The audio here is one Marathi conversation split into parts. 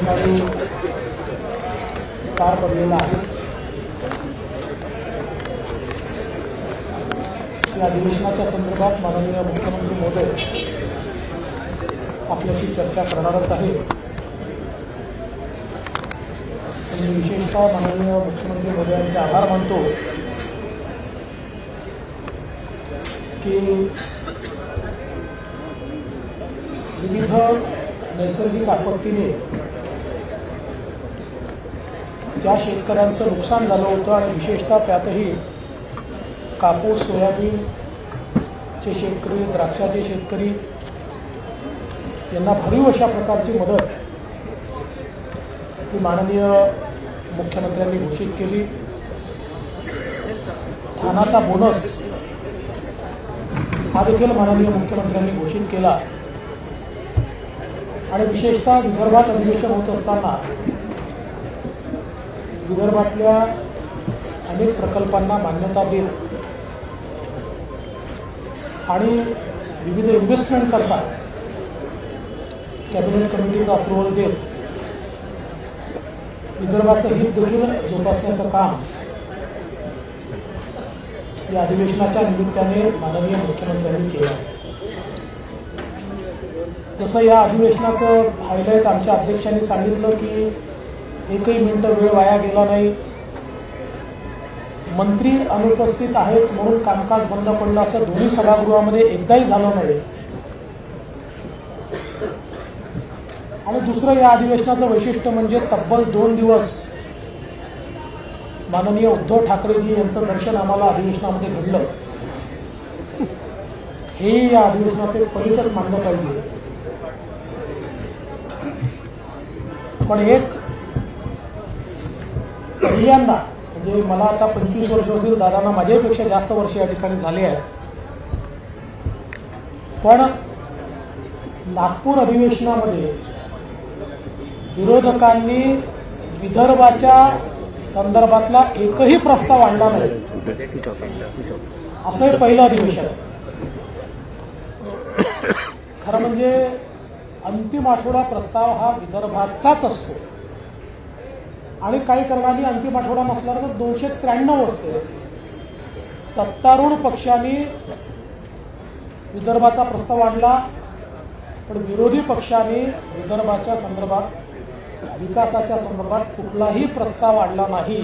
ठिकाणी पार पडलेला आहे। या अधिवेशनाच्या संदर्भात माननीय मुख्यमंत्री महोदय आपल्याशी चर्चा करणारच आहे। मी विशेषतः माननीय मुख्यमंत्री महोदयांचे आभार मानतो की विविध नैसर्गिक आपत्तीने ज्या शेतकऱ्यांचं नुकसान झालं होतं आणि विशेषतः त्यातही कापूस सोयाबीनचे शेतकरी, द्राक्षाचे शेतकरी यांना भरीव अशा प्रकारची मदत ही माननीय मुख्यमंत्र्यांनी घोषित केली। धानाचा बोनस हा देखील माननीय मुख्यमंत्र्यांनी घोषित केला आणि विशेषतः विदर्भात अधिवेशन होत असताना विदर्भातल्या अनेक प्रकल्पांना मान्यता देत आणि विविध इन्व्हेस्टमेंट करता कॅबिनेट कमिटीचा अप्रुव्हल देत विदर्भाचं हित देखील जोपासण्याचं काम या अधिवेशनाच्या निमित्ताने माननीय मुख्यमंत्र्यांनी केलं। जसं या अधिवेशनाचं हायलाईट आमच्या अध्यक्षांनी सांगितलं की एकही मिनिट वेळ वाया गेला नाही, मंत्री अनुपस्थित आहेत म्हणून कामकाज बंद पडलं असं दोन्ही सभागृहामध्ये एकदाही झालं नाही। आणि दुसरं या अधिवेशनाचं वैशिष्ट्य म्हणजे तब्बल 2 दिवस माननीय उद्धव ठाकरेजी यांचं दर्शन आम्हाला अधिवेशनामध्ये घडलं। हे या अधिवेशनाचे फलितच मानलं पाहिजे। पण एक पहिल्यांदा म्हणजे मला आता 25 वर्ष होतील, दादांना माझ्यापेक्षा जास्त वर्ष या ठिकाणी झाले आहेत, पण नागपूर अधिवेशनामध्ये विरोधकांनी विदर्भाच्या संदर्भातला एकही प्रस्ताव आणला नाही असं हे पहिलं अधिवेशन। खरं म्हणजे अंतिम आठवडा प्रस्ताव हा विदर्भाचाच असतो आणि काही कारणाने अंतिम आठवडा नसला तर 293 असते। सत्तारूढ पक्षांनी विदर्भाचा प्रस्ताव आणला पण विरोधी पक्षांनी विदर्भाच्या संदर्भात विकासाच्या संदर्भात कुठलाही प्रस्ताव आणला नाही।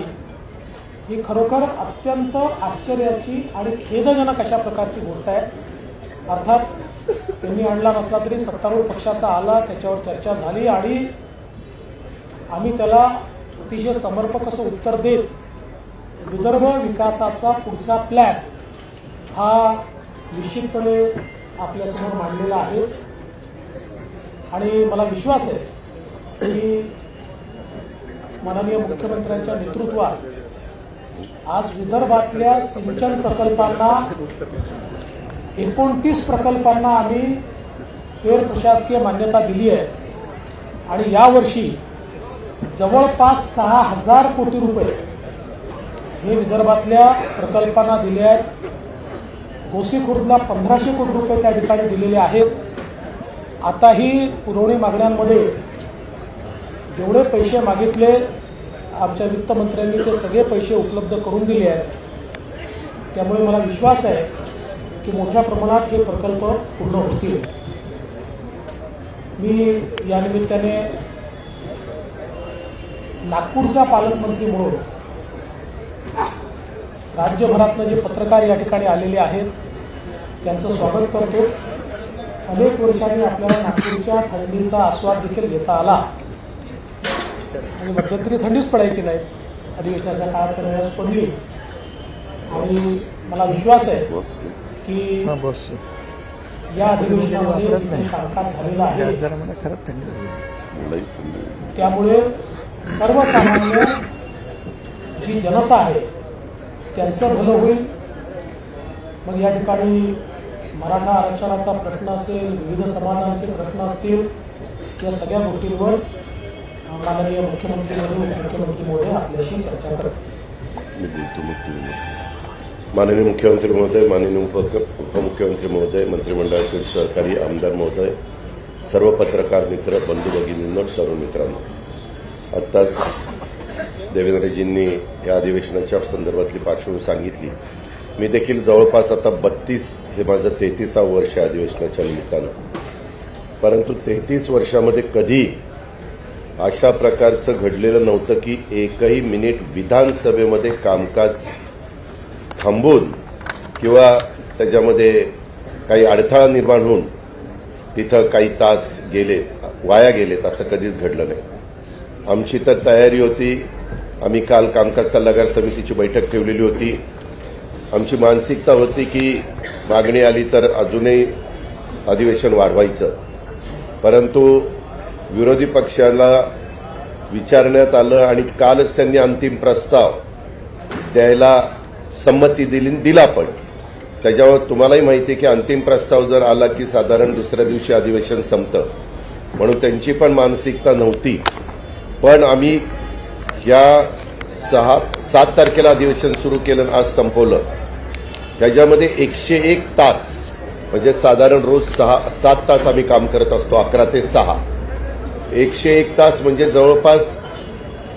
ही खरोखर अत्यंत आश्चर्याची आणि खेदजनक अशा प्रकारची गोष्ट आहे। अर्थात त्यांनी आणला नसला तरी सत्तारूढ पक्षाचा आला, त्याच्यावर चर्चा झाली आणि आम्ही त्याला अतिशय समर्पक असं उत्तर देत विदर्भ विकासाचा पुढचा प्लॅन हा निश्चितपणे आपल्यासमोर मांडलेला आहे। आणि मला विश्वास आहे की माननीय मुख्यमंत्र्यांच्या नेतृत्वात आज विदर्भातल्या सिंचन प्रकल्पांना 29 प्रकल्पांना आम्ही फेर प्रशासकीय मान्यता दिली आहे आणि यावर्षी जवळपास 6000 कोटी रुपये हे विदर्भातल्या प्रकल्पांना दिले आहेत। गोसीखुर्दला 1500 कोटी रुपये त्या ठिकाणी दिलेले आहेत। आताही पुरवणी मागण्यांमध्ये जेवढे पैसे मागितले आमच्या वित्तमंत्र्यांनी ते सगळे पैसे उपलब्ध करून दिले आहेत। त्यामुळे मला विश्वास आहे की मोठ्या प्रमाणात हे प्रकल्प पूर्ण होतील। मी या निमित्ताने नागपूरचा पालकमंत्री म्हणून राज्यभरातनं जे पत्रकार या ठिकाणी आलेले आहेत त्यांचं स्वागत करतो। अनेक वर्षांनी आपल्याला नागपूरच्या थंडीचा आस्वाद देखील घेता आला आणि मध्यंतरी थंडीच पडायची नाही, अधिवेशनाच्या काळात तर पडली आणि मला विश्वास आहे की या अधिवेशनामध्ये कामकाज झालेलं आहे। त्यामुळे सर्वसामान्य जी जनता आहे त्यांचं भलं होईल। मग या ठिकाणी मराठा आरक्षणाचा प्रश्न असेल, विविध समाजांचे प्रश्न असतील, या सगळ्या गोष्टींवर माननीय मुख्यमंत्री महोदय आपल्याशी चर्चा करतील। माननीय मुख्यमंत्री महोदय, माननीय उपमुख्यमंत्री महोदय, मंत्रिमंडळातील सहकारी आमदार महोदय, सर्व पत्रकार मित्र, बंधू भगिनींनो, तरुण मित्रांनो, आत्ताच देवेंद्रजींनी या अधिवेशनाच्या संदर्भातली पार्श्वभूमी सांगितली. मी देखील जवळपास आता 32 हे माझं 33वे वर्ष आहे अधिवेशनाच्या निमित्तानं. परंतु 33 वर्षामध्ये कधी अशा प्रकारचं घडलेलं नव्हतं की एकही मिनिट विधानसभेमध्ये कामकाज थांबून किंवा त्याच्यामध्ये काही अडथळा निर्माण होऊन तिथं काही तास वाया गेलेत असं कधीच घडलं नाही. आमची तर तयारी होती. आम्ही काल कामकाज सल्लागार समितीची बैठक ठेवलेली होती. आमची मानसिकता होती की मागणी आली तर अजूनही अधिवेशन वाढवायचं. परंतु विरोधी पक्षाला विचारण्यात आलं आणि कालच त्यांनी अंतिम प्रस्ताव द्यायला संमती दिला. पण त्याच्यावर तुम्हालाही माहिती आहे की अंतिम प्रस्ताव जर आला की साधारण दुसऱ्या दिवशी अधिवेशन संपतं. म्हणून त्यांची पण मानसिकता नव्हती. पण आम्ही या 7 तारखेला अधिवेशन सुरू केलं आणि आज संपवलं. त्याच्यामध्ये 101 तास म्हणजे साधारण रोज 7 तास आम्ही काम करत असतो. 11 ते 6 101 तास म्हणजे जवळपास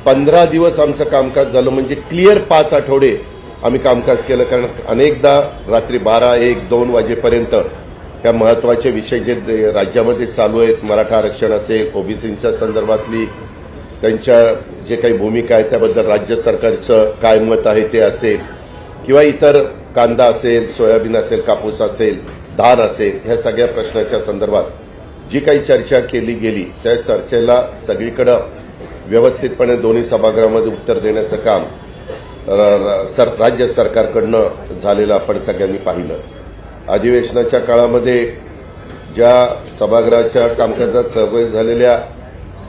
15 दिवस आमचं कामकाज झालं. म्हणजे क्लिअर 5 आठवडे आम्ही कामकाज केलं. कारण अनेकदा रात्री 12, 1, 2 वाजेपर्यंत ह्या महत्वाचे विषय जे राज्यामध्ये चालू आहेत, मराठा आरक्षण असेल, ओबीसींच्या संदर्भातली त्यांच्या जे काही भूमिका आहे त्याबद्दल राज्य सरकारचं काय मत आहे ते असेल, किंवा इतर कांदा असेल, सोयाबीन असेल, कापूस असेल, धान असेल, ह्या सगळ्या प्रश्नाच्या संदर्भात जी काही चर्चा केली गेली त्या चर्चेला सगळीकडे व्यवस्थितपणे दोन्ही सभागृहामध्ये उत्तर देण्याचं काम राज्य सरकारकडनं झालेलं आपण सगळ्यांनी पाहिलं. अधिवेशनाच्या काळामध्ये ज्या सभागृहाच्या कामकाजात सहभागी झालेल्या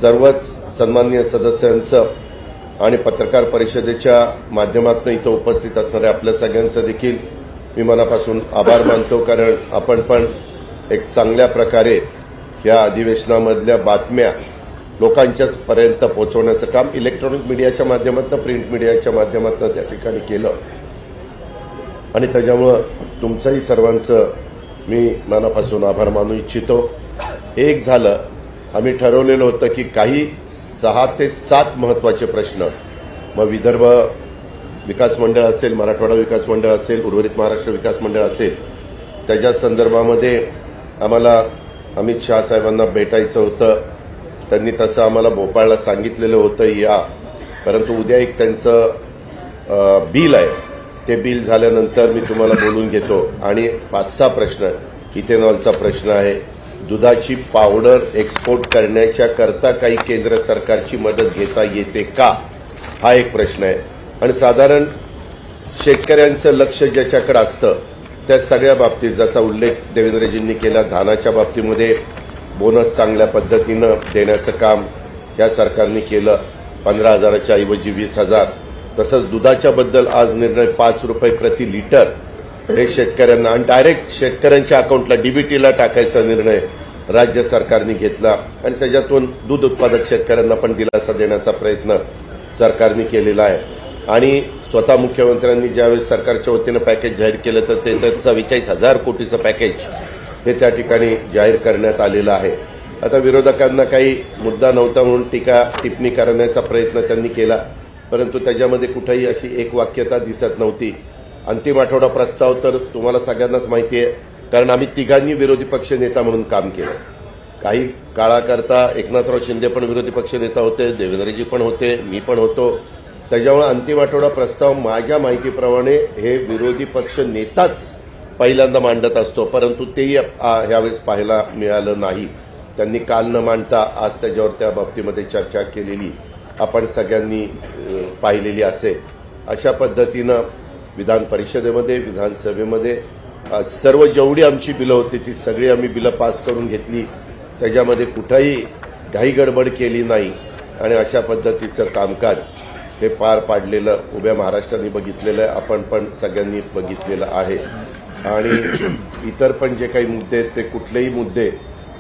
सर्वच सन्माननीय सदस्यांचं आणि पत्रकार परिषदेच्या माध्यमातून इथं उपस्थित असणाऱ्या आपल्या सगळ्यांचं देखील मी मनापासून आभार मानतो. कारण आपण पण एक चांगल्या प्रकारे या अधिवेशनामधल्या बातम्या लोकांच्या पर्यंत पोहोचवण्याचं काम इलेक्ट्रॉनिक मीडियाच्या माध्यमातून, प्रिंट मीडियाच्या माध्यमातून त्या ठिकाणी केलं. आणि त्याच्यामुळं तुमचंही सर्वांचं मी मनापासून आभार मानू इच्छितो. एक झालं, आम्ही ठरवलेलं होतं की काही 6 ते 7 महत्वाचे प्रश्न, मग विदर्भ विकास मंडळ असेल, मराठवाडा विकास मंडळ असेल, उर्वरित महाराष्ट्र विकास मंडळ असेल, त्याच्या संदर्भामध्ये आम्हाला अमित शहा साहेबांना भेटायचं होतं. त्यांनी तसं आम्हाला भोपाळला सांगितलेलं होतं या. परंतु उद्या एक त्यांचं बिल आहे, ते बिल झाल्यानंतर मी तुम्हाला बोलून घेतो. आणि 5-6 प्रश्न, इथेनॉलचा प्रश्न आहे, दुधाची पावडर एक्सपोर्ट करण्याच्या करता काही केंद्र सरकारची मदत घेता येते का, हा एक प्रश्न आहे. आणि साधारण शेतकऱ्यांचं लक्ष ज्याच्याकडे असतं त्या सगळ्या बाबतीत, जसा उल्लेख देवेंद्रजींनी केला, धानाच्या बाबतीमध्ये बोनस चांगल्या पद्धतीनं देण्याचं काम या सरकारने केलं, 15,000च्या ऐवजी 20,000. तसंच दुधाच्या बद्दल आज निर्णय 5 रुपये प्रति लिटर हे शेतकऱ्यांना आणि डायरेक्ट शेतकऱ्यांच्या अकाउंटला डीबीटीला टाकायचा निर्णय राज्य सरकारने घेतला. आणि त्याच्यातून दूध उत्पादक शेतकऱ्यांना पण दिलासा देण्याचा प्रयत्न सरकारने केलेला आहे. आणि स्वतः मुख्यमंत्र्यांनी ज्यावेळेस सरकारच्या वतीनं पॅकेज जाहीर केलं तर ते 44,000 कोटीचं पॅकेज हे त्या ठिकाणी जाहीर करण्यात आलेलं आहे. आता विरोधकांना काही मुद्दा नव्हता म्हणून टीका टिप्पणी करण्याचा प्रयत्न त्यांनी केला, परंतु त्याच्यामध्ये कुठेही अशी एक वाक्यता दिसत नव्हती. अंतिम आठवडा प्रस्ताव तर तुम्हाला सगळ्यांनाच माहिती आहे, कारण आम्ही तिघांनी विरोधी पक्ष नेता म्हणून काम केलं. काही काळाकरता एकनाथराव शिंदे पण विरोधी पक्ष नेता होते, देवेंद्रजी पण होते, मी पण होतो. त्याच्यामुळे अंतिम आठवडा प्रस्ताव माझ्या माहितीप्रमाणे हे विरोधी पक्ष नेताच पहिल्यांदा मांडत असतो, परंतु तेही यावेळेस पाहायला मिळालं नाही. त्यांनी काल न मांडता आज त्याच्यावर त्या बाबतीमध्ये चर्चा केलेली आपण सगळ्यांनी पाहिलेली असेल. अशा पद्धतीनं विधान परिषदेमध्ये, विधानसभेमध्ये सर्व जेवढी आमची बिलं होती ती सगळी आम्ही बिलं पास करून घेतली. त्याच्यामध्ये कुठंही घाई गडबड केली नाही आणि अशा पद्धतीचं कामकाज हे पार पाडलेलं उभ्या महाराष्ट्राने बघितलेलं आहे, आपण पण सगळ्यांनी बघितलेलं आहे. आणि इतर पण जे काही मुद्दे आहेत ते कुठलेही मुद्दे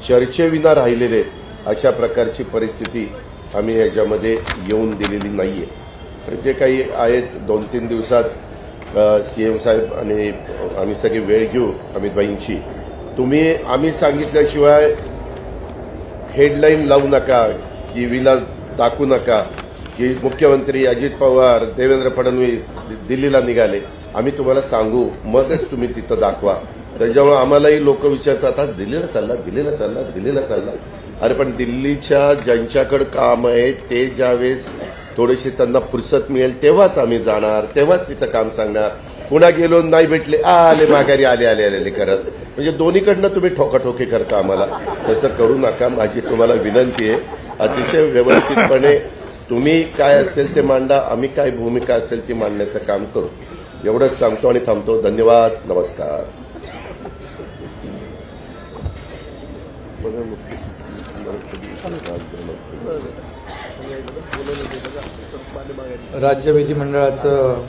चर्चेविना राहिलेले, अशा प्रकारची परिस्थिती आम्ही याच्यामध्ये येऊन दिलेली नाहीये. जे काही आहेत 2-3 दिवसात सीएम साहेब आणि आम्ही सगळी वेळ घेऊ अमितभाईंची. आम्ही सांगितल्याशिवाय हेडलाईन लावू नका, टीव्हीला दाखवू नका की मुख्यमंत्री अजित पवार देवेंद्र फडणवीस दिल्लीला निघाले, आम्ही तुम्हाला सांगू मगच तुम्ही तिथं दाखवा. त्याच्यामुळे आम्हालाही लोक विचारतात आज दिल्लीला चालला. अरे पण दिल्लीच्या ज्यांच्याकडे काम आहे ते ज्यावेळेस थोडीशी त्यांना फुरसत मिळेल तेव्हाच आम्ही जाणार, तेव्हाच तिथं काम सांगणार. पुन्हा गेलो नाही भेटले आले माघारी आले करत, म्हणजे दोन्हीकडनं तुम्ही ठोकाठोकी करता आम्हाला. तसं करू नका. माझी तुम्हाला विनंती आहे, अतिशय व्यवस्थितपणे तुम्ही काय असेल ते मांडा, आम्ही काय भूमिका असेल ती मांडण्याचं काम करू. एवढंच सांगतो आणि थांबतो. धन्यवाद. नमस्कार. राज्य विधिमंडळाचं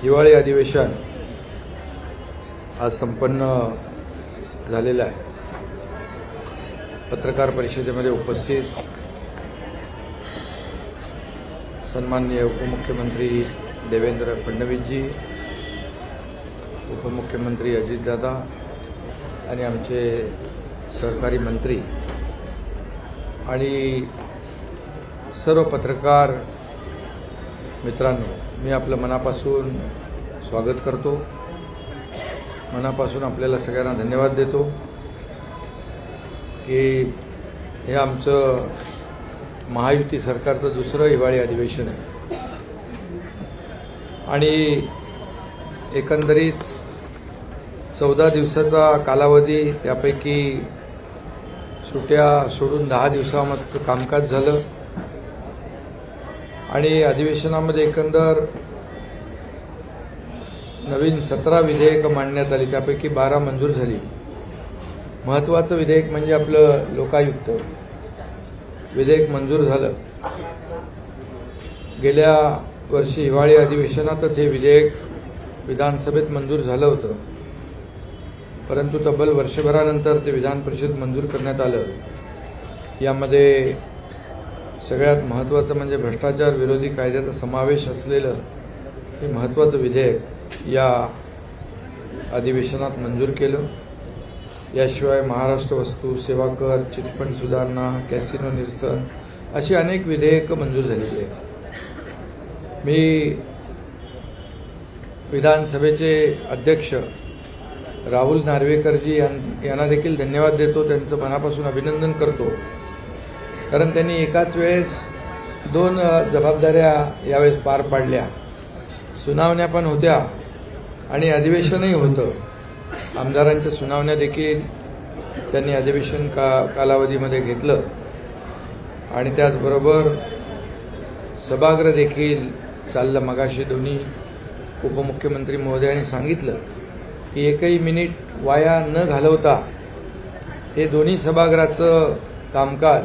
हिवाळी अधिवेशन आज संपन्न झालेलं आहे. पत्रकार परिषदेमध्ये उपस्थित सन्माननीय उपमुख्यमंत्री देवेंद्र फडणवीसजी, उपमुख्यमंत्री अजितदादा आणि आमचे सहकारी मंत्री आणि सर्व पत्रकार मित्रांनो, मी आपलं मनापासून स्वागत करतो. मनापासून आपल्याला सगळ्यांना धन्यवाद देतो की हे आमचं महायुती सरकारचं दुसरं हिवाळी अधिवेशन आहे आणि एकंदरीत 14 दिवसाचा कालावधी, त्यापैकी सुट्ट्या सोडून 10 दिवसामध्ये कामकाज झालं आणि अधिवेशनामध्ये एकंदर नवीन 17 विधेयकं मांडण्यात आली, त्यापैकी 12 मंजूर झाली. महत्त्वाचं विधेयक म्हणजे आपलं लोकायुक्त विधेयक मंजूर झालं. गेल्या वर्षी हिवाळी अधिवेशनातच हे विधेयक विधानसभेत मंजूर झालं होतं, परंतु तब्बल वर्षभरानंतर ते विधान परिषद मंजूर करण्यात आलं. यामध्ये सगळ्यात महत्त्वाचं म्हणजे भ्रष्टाचार विरोधी कायद्याचा समावेश असलेलं हे महत्त्वाचं विधेयक या अधिवेशनात मंजूर केलं. याशिवाय महाराष्ट्र वस्तू सेवा कर, चिटफंड सुधारणा, कॅसिनो निरसन अशी अनेक विधेयकं मंजूर झालेली आहेत. मी विधानसभेचे अध्यक्ष राहुल नार्वेकरजी यांना देखील धन्यवाद देतो, त्यांचं मनापासून अभिनंदन करतो, कारण त्यांनी एकाच वेळेस 2 जबाबदाऱ्या यावेळेस पार पाडल्या. सुनावण्या पण होत्या आणि अधिवेशनही होतं. आमदारांच्या सुनावण्या देखील त्यांनी अधिवेशन कालावधीमध्ये घेतलं आणि त्याचबरोबर सभागृह देखील चाललं. मगाशी दोन्ही उपमुख्यमंत्री महोदयांनी सांगितलं की एकही मिनिट वाया न घालवता हे दोन्ही सभागृहाचं कामकाज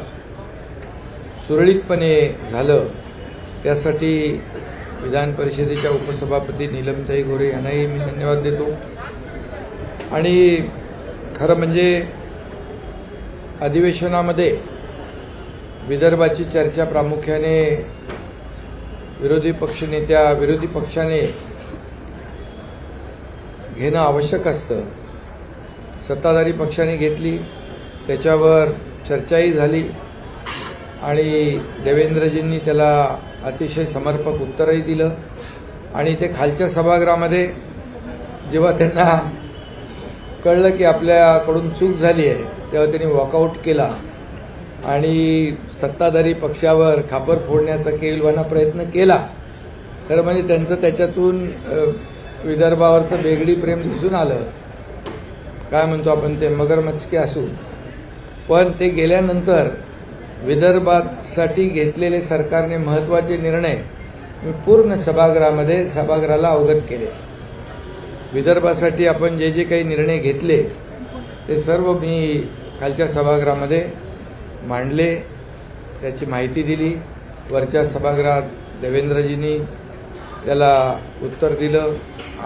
सुरळीतपणे झालं. त्यासाठी विधान परिषदेच्या उपसभापती नीलमताई गोरे यांनाही मी धन्यवाद देतो. आणि खरं म्हणजे अधिवेशनामध्ये विदर्भाची चर्चा प्रामुख्याने विरोधी पक्षाने घेणं आवश्यक असतं. सत्ताधारी पक्षाने घेतली, त्याच्यावर चर्चाही झाली आणि देवेंद्रजींनी त्याला अतिशय समर्पक उत्तरही दिलं. आणि ते खालच्या सभागृहामध्ये जेव्हा त्यांना कळलं की आपल्याकडून चूक झाली आहे तेव्हा त्यांनी वॉकआउट केला आणि सत्ताधारी पक्षावर खापर फोडण्याचा केविलवाणा प्रयत्न केला. खरं म्हणजे त्यांचं त्याच्यातून विदर्भावरचं बेगडी प्रेम दिसून आलं. काय म्हणतो आपण ते मगरमच्छके असू. पण ते गेल्यानंतर विदर्भासाठी घेतलेले सरकारने महत्त्वाचे निर्णय मी पूर्ण सभागृहाला अवगत केले. विदर्भासाठी आपण जे जे काही निर्णय घेतले ते सर्व मी खालच्या सभागृहामध्ये मांडले, त्याची माहिती दिली. वरच्या सभागृहात देवेंद्रजींनी त्याला उत्तर दिलं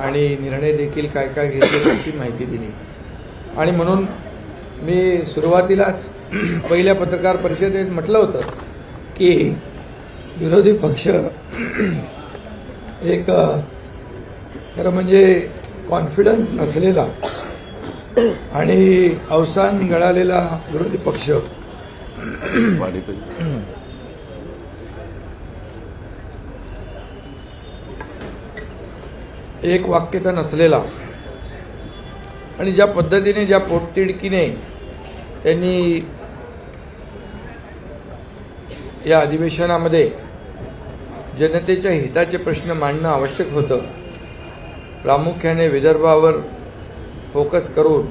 आणि निर्णय देखील काय काय घेतले त्याची माहिती दिली. आणि म्हणून मी सुरुवातीलाच पहिल्या पत्रकार परिषदेत म्हटलं होतं की विरोधी पक्ष एक खरं म्हणजे कॉन्फिडन्स नसलेला आणि अवसान गळालेला विरोधी पक्ष एक वाक्यता नसलेला आणि ज्या पद्धतीने ज्या पोटतिडकीने त्यांनी या अधिवेशनामध्ये जनतेच्या हिताचे प्रश्न मांडणं आवश्यक होतं, प्रामुख्याने विदर्भावर फोकस करून,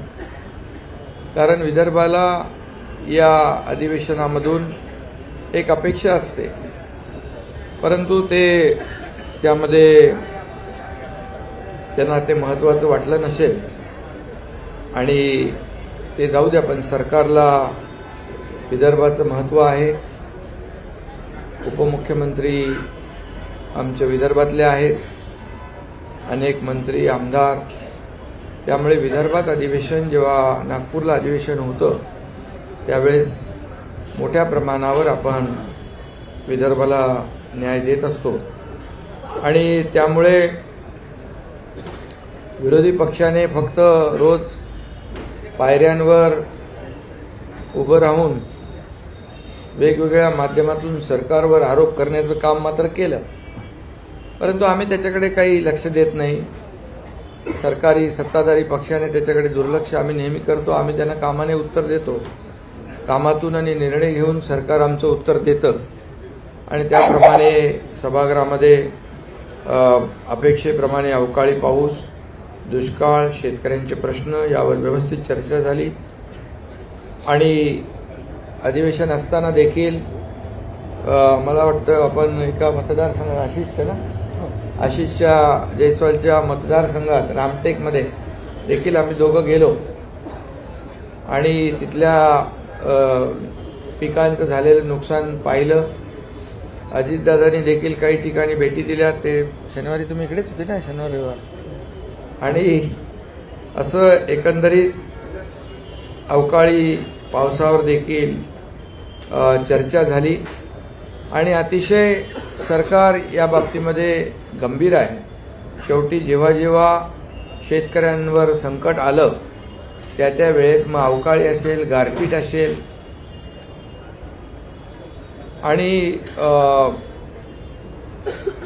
कारण विदर्भाला या अधिवेशनामधून एक अपेक्षा असते, परंतु त्यामध्ये त्यांना ते महत्त्वाचं वाटलं नसेल आणि ते जाऊ द्या, पण सरकारला विदर्भाचं महत्त्व आहे. उपमुख्यमंत्री आमच्या विदर्भातले आहेत, अनेक मंत्री आमदार, त्यामुळे विदर्भात अधिवेशन जेव्हा नागपूरला अधिवेशन होतं त्यावेळेस मोठ्या प्रमाणावर आपण विदर्भाला न्याय देत असतो आणि त्यामुळे विरोधी पक्षाने फक्त रोज पायऱ्यांवर उभं राहून वेगवेगळ्या माध्यमातून सरकारवर आरोप करण्याचं काम मात्र केलं, परंतु आम्ही त्याच्याकडे काही लक्ष देत नाही. सरकारी सत्ताधारी पक्षाने त्याच्याकडे दुर्लक्ष आम्ही नेहमी करतो. आम्ही त्यांना कामाने उत्तर देतो, कामातून आणि निर्णय घेऊन सरकार आमचं उत्तर देतं आणि त्याप्रमाणे सभागृहामध्ये अपेक्षेप्रमाणे अवकाळी पाऊस, दुष्काळ, शेतकऱ्यांचे प्रश्न यावर व्यवस्थित चर्चा झाली आणि अधिवेशन असताना देखील मला वाटतं आपण एका मतदारसंघात आशिषच्या जयस्वालच्या मतदारसंघात रामटेकमध्ये देखील आम्ही दोघं गेलो आणि तिथल्या पिकांचं झालेलं नुकसान पाहिलं. अजितदादांनी देखील काही ठिकाणी भेटी दिल्या. ते शनिवारी तुम्ही इकडेच होते ना, शनिवार रविवार, आणि असं एकंदरीत अवकाळी पावसावर देखील चर्चा झाली आणि अतिशय सरकार या बाबतीमध्ये गंभीर आहे. शेवटी जेव्हा जेव्हा शेतकऱ्यांवर संकट आलं त्या वेळेस मग अवकाळी असेल, गारपीट असेल आणि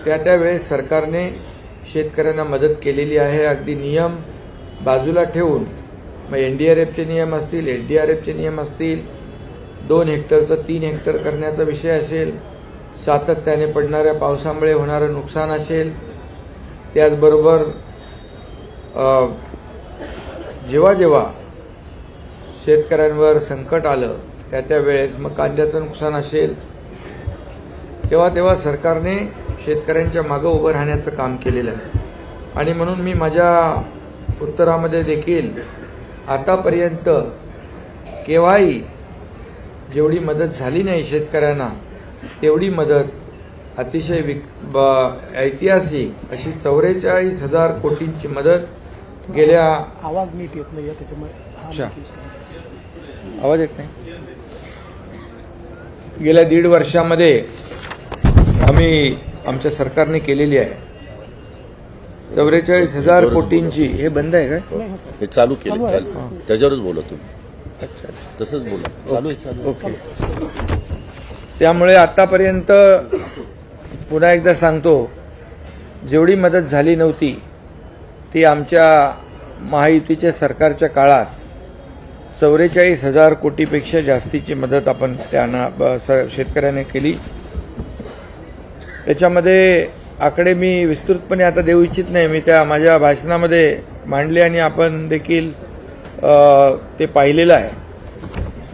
त्या वेळेस सरकारने शेतकऱ्यांना मदत केलेली आहे. अगदी नियम बाजूला ठेवून मग एनडीआरएफचे नियम असतील, एसडीआरएफचे नियम असतील, 2 हेक्टरचं 3 हेक्टर करण्याचा विषय असेल, सातत्याने पडणाऱ्या पावसामुळे होणारं नुकसान असेल, त्याचबरोबर जेव्हा जेव्हा शेतकऱ्यांवर संकट आलं त्या वेळेस मग कांद्याचं नुकसान असेल, तेव्हा सरकारने शेतकऱ्यांच्या मागं उभं राहण्याचं काम केलेलं आहे. आणि म्हणून मी माझ्या उत्तरामध्ये देखील आतापर्यंत केव्हाही जेवढी मदत झाली नाही शेतकऱ्यांना तेवढी मदत अतिशय ऐतिहासिक अशी 44,000 कोटींची मदत गेल्या आवाज नीट येत नाही त्याच्यामुळे आवाज येत नाही गेल्या 1.5 वर्षामध्ये आम्ही आमच्या सरकारने केलेली आहे. 44,000 कोटींची. हे बंद आहे काय? हे चालू केलं, त्याच्यावरच बोला तुम्ही. अच्छा, तसंच बोला. चालू आहे. ओके. त्यामुळे आतापर्यंत पुन्हा एकदा सांगतो, जेवढी मदत झाली नव्हती ती आमच्या महायुतीच्या सरकारच्या काळात 44,000 कोटीपेक्षा जास्तीची मदत आपण त्यांना शेतकऱ्यांना केली. त्याच्यामध्ये आकडे मी विस्तृतपणे आता देऊ इच्छित नाही, मी त्या माझ्या भाषणामध्ये मांडले आणि आपण देखील ते पाहिलेलं आहे.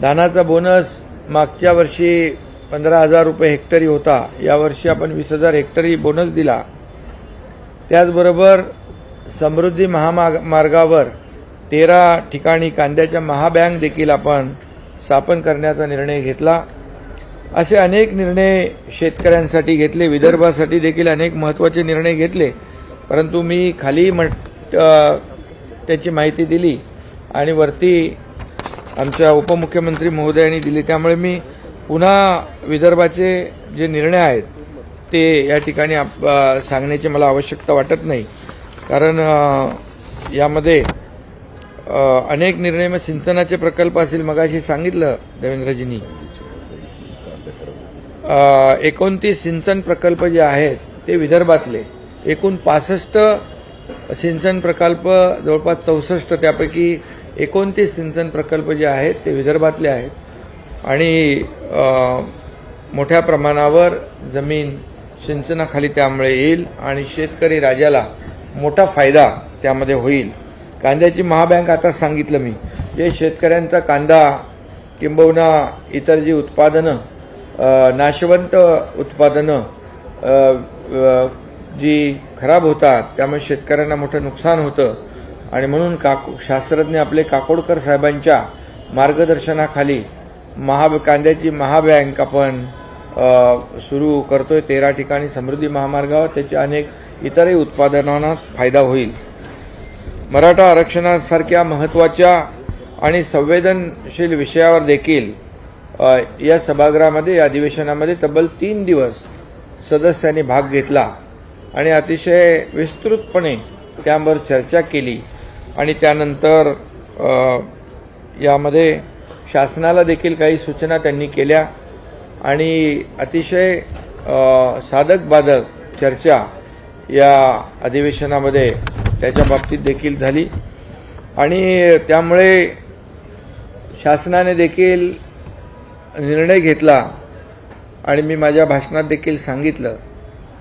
धानाचा बोनस मागच्या वर्षी 15,000 रुपये हेक्टरी होता, यावर्षी आपण 20,000 हेक्टरी बोनस दिला. त्याचबरोबर समृद्धी महामार्गावर 13 ठिकाणी कांद्याच्या महाबँक देखील आपण स्थापन करण्याचा निर्णय घेतला. असे अनेक निर्णय शेतकऱ्यांसाठी घेतले, विदर्भासाठी देखील अनेक महत्त्वाचे निर्णय घेतले, परंतु मी खाली त्याची माहिती दिली आणि वरती आमच्या उपमुख्यमंत्री महोदयांनी दिली. त्यामुळे मी पुन्हा विदर्भाचे जे निर्णय आहेत ते या ठिकाणी सांगण्याची मला आवश्यकता वाटत नाही, कारण यामध्ये अनेक निर्णय मग सिंचनाचे प्रकल्प असतील, मगाशी सांगितलं देवेंद्रजींनी 29 सिंचन प्रकल्प जे आहेत ते विदर्भातले, एकूण 65 सिंचन प्रकल्प जवळपास 64, त्यापैकी 29 सिंचन प्रकल्प जे आहेत ते विदर्भातले आहेत आणि मोठ्या प्रमाणावर जमीन सिंचनाखाली त्यामुळे येईल आणि शेतकरी राजाला मोठा फायदा त्यामध्ये होईल. कांद्याची महाबँक आता सांगितलं मी, जे शेतकऱ्यांचा कांदा किंबहुना इतर जी उत्पादनं नाशवंत उत्पादनं जी खराब होतात त्यामुळे शेतकऱ्यांना मोठं नुकसान होतं आणि म्हणून शास्त्रज्ञ आपले काकोडकर साहेबांच्या मार्गदर्शनाखाली कांद्याची महाबँक आपण सुरू करतोय 13 ठिकाणी समृद्धी महामार्गावर. त्याच्या अनेक इतरही उत्पादनांना फायदा होईल. मराठा आरक्षणासारख्या महत्त्वाच्या आणि संवेदनशील विषयावर देखील या सभागृहामध्ये, या अधिवेशनामध्ये तब्बल 3 दिवस सदस्यांनी भाग घेतला आणि अतिशय विस्तृतपणे त्यावर चर्चा केली आणि त्यानंतर यामध्ये शासनाला देखील काही सूचना त्यांनी केल्या आणि अतिशय साधक बाधक चर्चा या अधिवेशनामध्ये त्याच्या बाबतीत देखील झाली आणि त्यामुळे शासनाने देखील निर्णय घेतला आणि मी माझ्या भाषणात देखील सांगितलं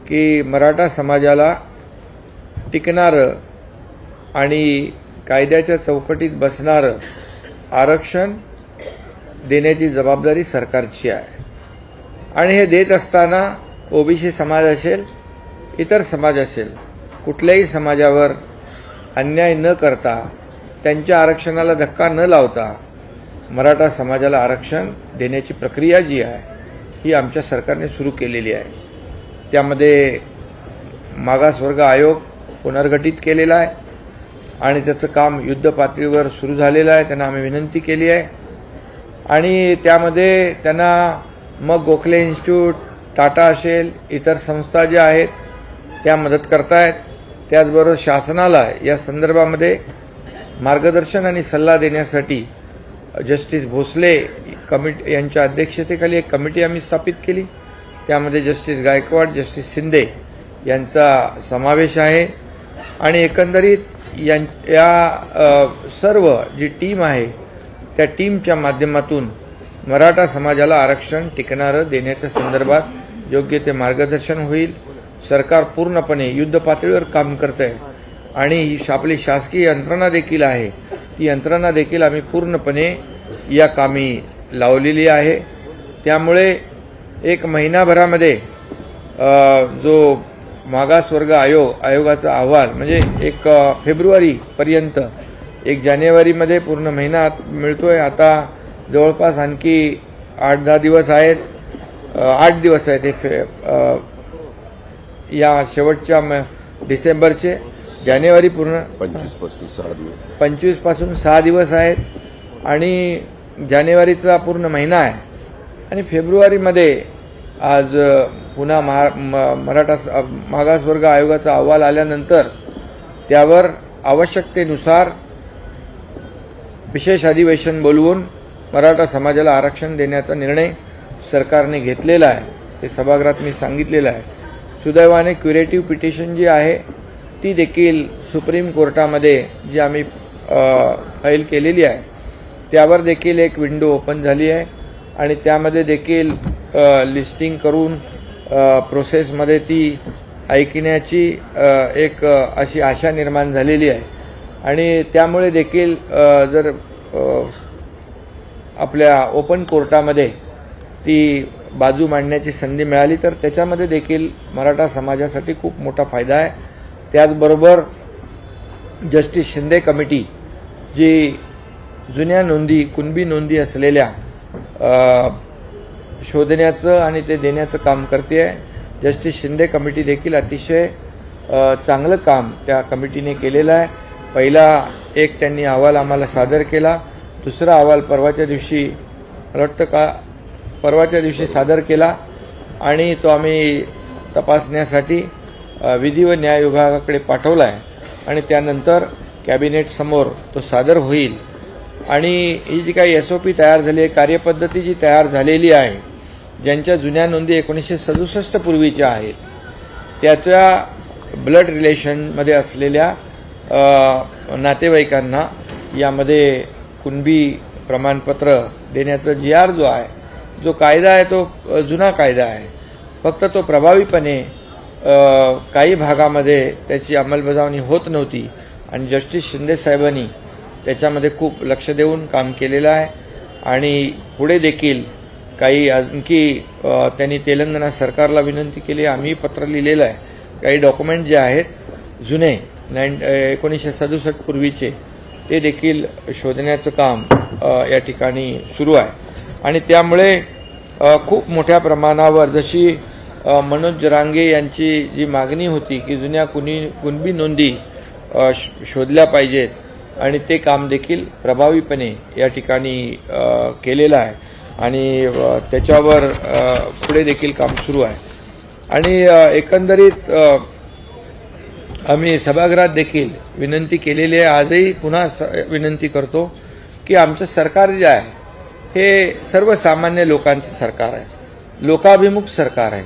की मराठा समाजाला टिकणारं आणि कायद्याच्या चौकटीत बसणारं आरक्षण देण्याची जबाबदारी सरकारची आहे आणि हे देत असताना ओबीसी समाज असेल, इतर समाज असेल, कुठल्याही समाजावर अन्याय न करता, त्यांच्या आरक्षणाला धक्का न लावता मराठा समाजाला आरक्षण देण्याची प्रक्रिया जी आहे ही आमच्या सरकारने सुरू केलेली आहे. त्यामध्ये मागासवर्ग आयोग पुनर्गठित केलेला आहे आणि त्याचं काम युद्धपातळीवर सुरू झालेलं आहे. त्यांना आम्ही विनंती केली आहे आणि त्यामध्ये त्यांना मग गोखले इन्स्टिट्यूट, टाटा असेल, इतर संस्था ज्या आहेत त्या मदत करतायत. त्याचबरोबर शासनाला या संदर्भामध्ये मार्गदर्शन आणि सल्ला देण्यासाठी जस्टिस भोसले कमिटी यांच्या अध्यक्षतेखाली एक कमिटी आम्ही स्थापित केली. त्यामध्ये जस्टिस गायकवाड, जस्टिस शिंदे यांचा समावेश आहे आणि एकंदरीत या सर्व जी टीम आहे त्या टीमच्या माध्यमातून मराठा समाजाला आरक्षण टिकणारं देण्याच्या संदर्भात योग्य ते मार्गदर्शन होईल. सरकार पूर्णपणे युद्धपातळीवर काम करतंय आणि आपली शासकीय यंत्रणा देखील आहे, ती यंत्रणा देखील आम्ही पूर्णपणे या कामी लावलेली आहे. त्यामुळे 1 महिनाभरामध्ये जो मागासवर्ग आयोगाचा अहवाल म्हणजे 1 फेब्रुवारीपर्यंत 1 जानेवारीमध्ये पूर्ण महिना मिळतोय. आता जवळपास आणखी 8-10 दिवस आहेत, 8 दिवस आहेत या शेवटच्या डिसेंबरचे. जानेवारी पूर्ण 25 पासून 6 दिवस आहेत आणि जानेवारीचा पूर्ण महिना आहे आणि फेब्रुवारीमध्ये आज पुन्हा मराठा मागासवर्ग आयोगाचा अहवाल आल्यानंतर त्यावर आवश्यकतेनुसार विशेष अधिवेशन बोलवून मराठा समाजाला आरक्षण देण्याचा निर्णय सरकारने घेतलेला आहे. ते सभागृहात मी सांगितलेलं आहे. सुदैवाने क्युरेटिव्ह पिटिशन जी आहे ती देखील सुप्रीम कोर्टामध्ये जी आम्ही फाईल केलेली आहे त्यावर देखील एक विंडो ओपन झाली आहे आणि त्यामध्ये देखील लिस्टिंग करून प्रोसेसमध्ये ती ऐकण्याची एक अशी आशा निर्माण झालेली आहे आणि त्यामुळे देखील जर आपल्या ओपन कोर्टामध्ये ती बाजू मांडण्याची संधी मिळाली तर त्याच्यामध्ये देखील मराठा समाजासाठी खूप मोठा फायदा आहे. त्याचबरोबर जस्टिस शिंदे कमिटी जी जुन्या नोंदी, कुणबी नोंदी असलेल्या शोधण्याचं आणि ते देण्याचं काम करते आहे. जस्टिस शिंदे कमिटी देखील अतिशय चांगलं काम त्या कमिटीने केलेलं आहे. पहिला एक त्यांनी अहवाल आम्हाला सादर केला, दुसरा अहवाल परवाच्या दिवशी सादर केला आणि तो आम्ही तपासण्यासाठी विधी व न्याय विभागाकडे पाठवला आहे आणि त्यानंतर कॅबिनेट समोर तो सादर होईल. आणि ही जी काही SOP तयार झाली आहे, कार्यपद्धती जी तयार झालेली आहे, ज्यांच्या जुन्या नोंदी 1967 पूर्वीच्या आहेत, त्याच्या ब्लड रिलेशनमध्ये असलेल्या नातेवाईकांना यामध्ये कुणबी प्रमाणपत्र देण्याचा GR जो आहे, जो कायदा आहे तो जुना कायदा आहे. फक्त तो प्रभावीपणे काही भागामध्ये त्याची अंमलबजावणी होत नव्हती आणि जस्टिस शिंदे साहेबांनी त्याच्यामध्ये खूप लक्ष देऊन काम केलेलं आहे. आणि पुढे देखील काही आणखी त्यांनी तेलंगणा सरकारला विनंती केली, आम्ही पत्र लिहिलेलं आहे. काही डॉक्युमेंट जे आहेत जुने 1967 पूर्वीचे ते देखील शोधण्याचं काम या ठिकाणी सुरू आहे. आणि त्यामुळे खूप मोठ्या प्रमाणावर जशी मनोज जरांगे यांची जी मागणी होती की जुन्या कुणबी नोंदी शोधल्या पाहिजेत आणि ते काम देखील प्रभावीपणे या ठिकाणी केलेलं आहे आणि त्याच्यावर पुढे देखील काम सुरू आहे. आणि एकंदरीत आम्ही सभागृहात देखील विनंती केलेली आहे. आजही पुन्हा विनंती करतो की आमचं सरकार जे आहे हे सर्वसामान्य लोकांचं सरकार आहे, लोकाभिमुख सरकार आहे,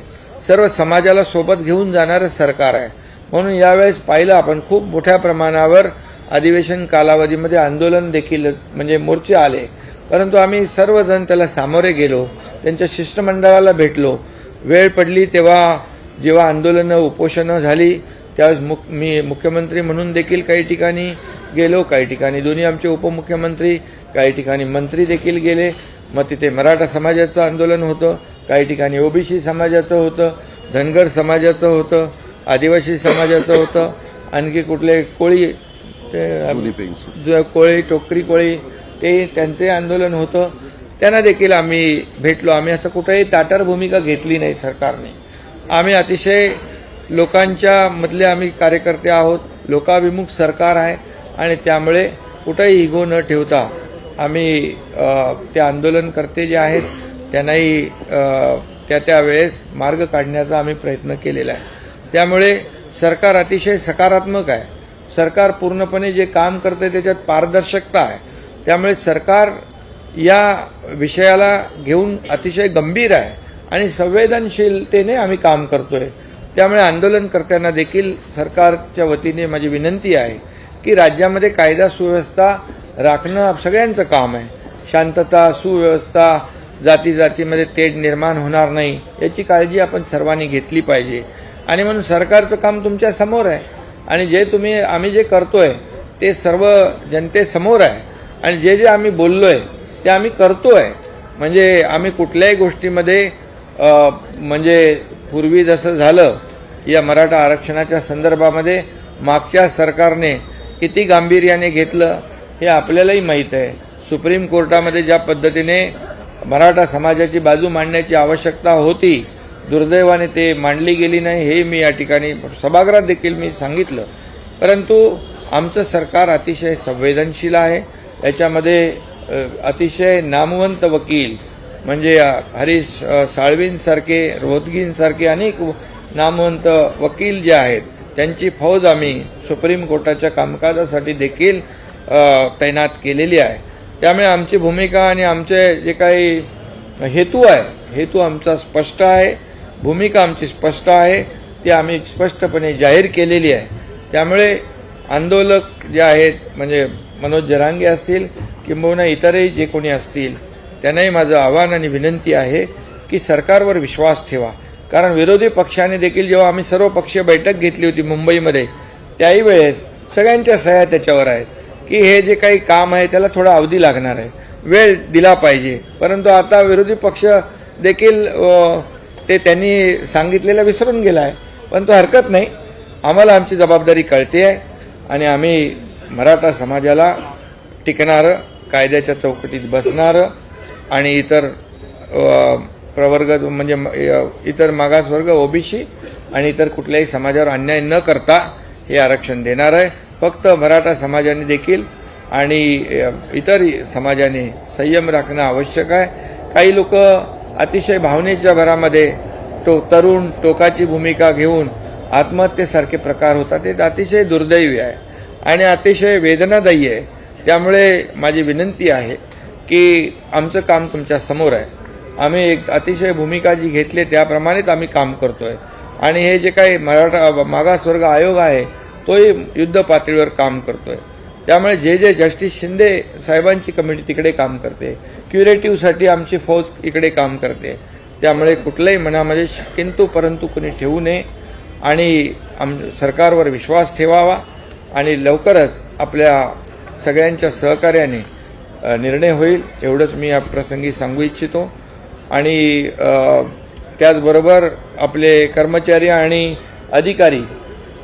सर्व समाजाला सोबत घेऊन जाणारं सरकार आहे. म्हणून यावेळेस पाहिलं आपण खूप मोठ्या प्रमाणावर अधिवेशन कालावधीमध्ये आंदोलन देखील म्हणजे मोर्चे आले, परंतु आम्ही सर्वजण त्याला सामोरे गेलो, त्यांच्या शिष्टमंडळाला भेटलो. वेळ पडली तेव्हा जेव्हा आंदोलनं उपोषणं झाली त्यावेळेस मी मुख्यमंत्री म्हणून देखील काही ठिकाणी गेलो, काही ठिकाणी दोन्ही आमचे उपमुख्यमंत्री, काही ठिकाणी मंत्री देखील गेले. मग तिथे मराठा समाजाचं आंदोलन होतं, काही ठिकाणी ओबीसी समाजाचं होतं, धनगर समाजाचं होतं, आदिवासी समाजाचं होतं, आणखी कुठले कोळी टोकरी कोळी ते त्यांचे आंदोलन होतं. त्यांना देखील आम्ही भेटलो. आम्ही असं कुठेही ताटर भूमिका घेतली नाही सरकारने. आम्ही अतिशय लोकांच्या मधले आम्ही कार्यकर्ते आहोत, लोकाभिमुख सरकार आहे आणि त्यामुळे कुठेही इगो न ठेवता आम्ही ते आंदोलनकर्ते जे आहेत त्यांनाही त्या वेळेस मार्ग काढण्याचा आम्ही प्रयत्न केलेला आहे. त्यामुळे सरकार अतिशय सकारात्मक आहे. सरकार पूर्णपणे जे काम करते त्याच्यात पारदर्शकता आहे. त्यामुळे सरकार या विषयाला घेऊन अतिशय गंभीर आहे आणि संवेदनशीलतेने आम्ही काम करतोय. त्यामुळे आंदोलनकर्त्यांना देखील सरकारच्या वतीने माझी विनंती आहे की राज्यामध्ये कायदा सुव्यवस्था राखणं सगळ्यांचं काम आहे. शांतता, सुव्यवस्था, जातीमध्ये तेढ निर्माण होणार नाही याची काळजी आपण सर्वांनी घेतली पाहिजे. आणि म्हणून सरकारचं काम तुमच्या समोर आहे आणि जे आम्ही जे करतोय ते सर्व जनतेसमोर आहे आणि जे आम्ही बोललोय ते आम्ही करतोय. म्हणजे आम्ही कुठल्याही गोष्टीमध्ये म्हणजे पूर्वी जसं झालं या मराठा आरक्षणाच्या संदर्भामध्ये मागच्या सरकारने किती गांभीर्याने घेतलं हे आपल्यालाही माहीत आहे. सुप्रीम कोर्टामध्ये ज्या पद्धतीने मराठा समाजाची बाजू मांडण्याची आवश्यकता होती, दुर्दैवाने ते मांडली गेली नाही हे मी या ठिकाणी सभागृहात देखील मी सांगितलं. परंतु आमचं सरकार अतिशय संवेदनशील आहे. याच्यामध्ये अतिशय नामवंत वकील म्हणजे हरीश साळवींसारखे, रोहतगींसारखे अनेक नामवंत वकील जे आहेत त्यांची फौज आम्ही सुप्रीम कोर्टाच्या कामकाजासाठी देखील तैनात केलेली आहे. त्यामुळे आमची भूमिका आणि आमचे जे काही हेतू आहे, हेतू आमचा स्पष्ट आहे, भूमिका आमची स्पष्ट आहे, ती आम्ही स्पष्टपणे जाहीर केलेली आहे. त्यामुळे आंदोलक जे आहेत म्हणजे मनोज जरांगे असतील किंबहुना इतरही जे कोणी असतील त्यांनाही माझं आव्हान आणि विनंती आहे की सरकारवर विश्वास ठेवा. कारण विरोधी पक्षाने देखील जेव्हा आम्ही सर्व पक्षीय बैठक घेतली होती मुंबईमध्ये त्याही वेळेस सगळ्यांच्या सह्या त्याच्यावर आहेत की हे जे काही काम आहे त्याला थोडा अवधी लागणार आहे, वेळ दिला पाहिजे. परंतु आता विरोधी पक्ष देखील ते त्यांनी सांगितलेलं विसरून गेला आहे. परंतु हरकत नाही, आम्हाला आमची जबाबदारी कळते आहे आणि आम्ही मराठा समाजाला टिकणारं, कायद्याच्या चौकटीत बसणारं आणि इतर प्रवर्ग म्हणजे इतर मागासवर्ग, ओबीसी आणि इतर कुठल्याही समाजावर अन्याय न करता हे आरक्षण देणार आहे. फक्त मराठा समाजाने देखील आणि इतर समाजाने संयम राखणं आवश्यक आहे. काही लोक अतिशय भावनेच्या भरामध्ये तरुण टोकाची भूमिका घेऊन आत्महत्येसारखे प्रकार होतात. ते अतिशय दुर्दैवी आहे आणि अतिशय वेदनादायी आहे. त्यामुळे माझी विनंती आहे की आमचं काम तुमच्या समोर आहे. आम्ही एक अतिशय भूमिका जी घेतली त्याप्रमाणेच आम्ही काम करतोय आणि हे जे काही मराठा मागासवर्ग आयोग आहे तोही युद्ध पातळीवर काम करतोय. त्यामुळे जे जस्टिस शिंदे साहेबांची कमिटी तिकडे काम करते, क्युरेटिव्हसाठी आमची फौज इकडे काम करते. त्यामुळे कुठल्याही मनामध्ये किंतु परंतु कुणी ठेवू नये आणि सरकारवर विश्वास ठेवावा आणि लवकरच आपल्या सगळ्यांच्या सहकार्याने निर्णय होईल एवढंच मी या प्रसंगी सांगू इच्छितो. आणि त्याचबरोबर आपले कर्मचारी आणि अधिकारी